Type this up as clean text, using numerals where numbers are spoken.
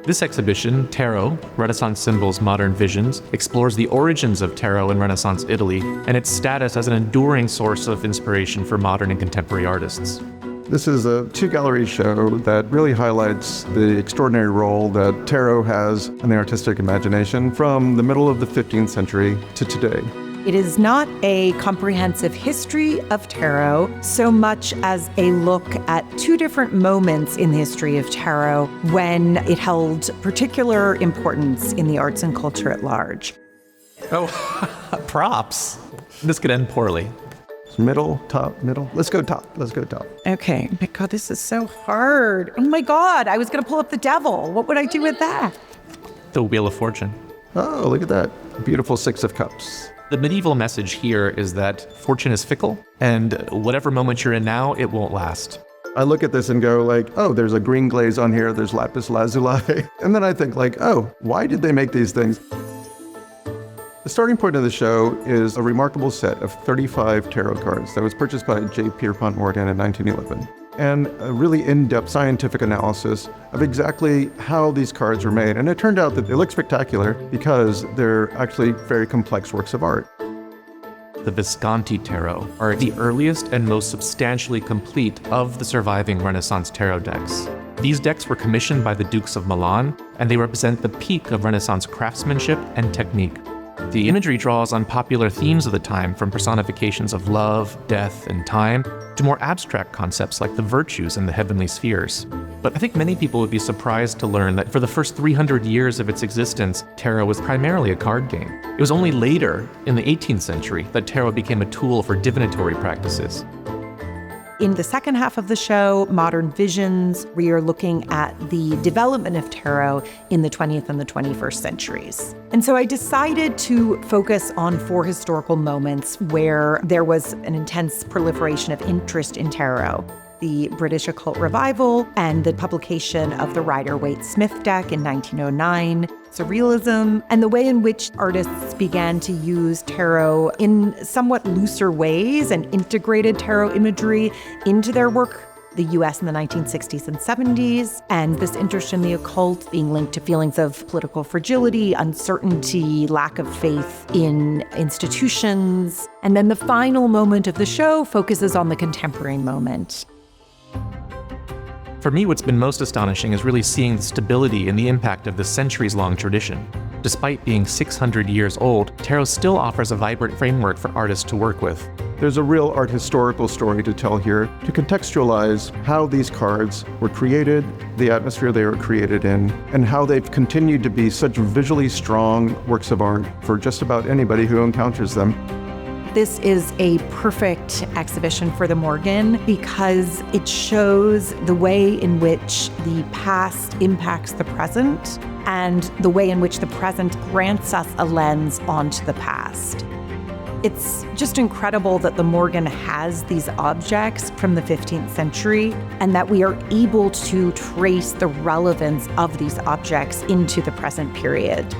This exhibition, Tarot, Renaissance Symbols, Modern Visions, explores the origins of tarot in Renaissance Italy and its status as an enduring source of inspiration for modern and contemporary artists. This is a two-gallery show that really highlights the extraordinary role that tarot has in the artistic imagination from the middle of the 15th century to today. It is not a comprehensive history of tarot so much as a look at two different moments in the history of tarot when it held particular importance in the arts and culture at large. Oh, props. This could end poorly. Middle, top, middle. Let's go top. Let's go top. Okay. My God, this is so hard. Oh my God, I was going to pull up the devil. What would I do with that? The Wheel of Fortune. Oh, look at that. Beautiful Six of Cups. The medieval message here is that fortune is fickle, and whatever moment you're in now, it won't last. I look at this and go like, oh, there's a green glaze on here, there's lapis lazuli. And then I think like, oh, why did they make these things? The starting point of the show is a remarkable set of 35 tarot cards that was purchased by J. Pierpont Morgan in 1911. And a really in-depth scientific analysis of exactly how these cards were made. And it turned out that they look spectacular because they're actually very complex works of art. The Visconti Tarot are the earliest and most substantially complete of the surviving Renaissance tarot decks. These decks were commissioned by the Dukes of Milan, and they represent the peak of Renaissance craftsmanship and technique. The imagery draws on popular themes of the time, from personifications of love, death, and time, to more abstract concepts like the virtues and the heavenly spheres. But I think many people would be surprised to learn that for the first 300 years of its existence, tarot was primarily a card game. It was only later, in the 18th century, that tarot became a tool for divinatory practices. In the second half of the show, Modern Visions, we are looking at the development of tarot in the 20th and the 21st centuries. And so I decided to focus on 4 historical moments where there was an intense proliferation of interest in tarot. The British occult revival and the publication of the Rider-Waite-Smith deck in 1909, surrealism, and the way in which artists began to use tarot in somewhat looser ways and integrated tarot imagery into their work. The US in the 1960s and 70s, and this interest in the occult being linked to feelings of political fragility, uncertainty, lack of faith in institutions. And then the final moment of the show focuses on the contemporary moment. For me, what's been most astonishing is really seeing the stability and the impact of this centuries-long tradition. Despite being 600 years old, tarot still offers a vibrant framework for artists to work with. There's a real art historical story to tell here to contextualize how these cards were created, the atmosphere they were created in, and how they've continued to be such visually strong works of art for just about anybody who encounters them. This is a perfect exhibition for the Morgan because it shows the way in which the past impacts the present and the way in which the present grants us a lens onto the past. It's just incredible that the Morgan has these objects from the 15th century and that we are able to trace the relevance of these objects into the present period.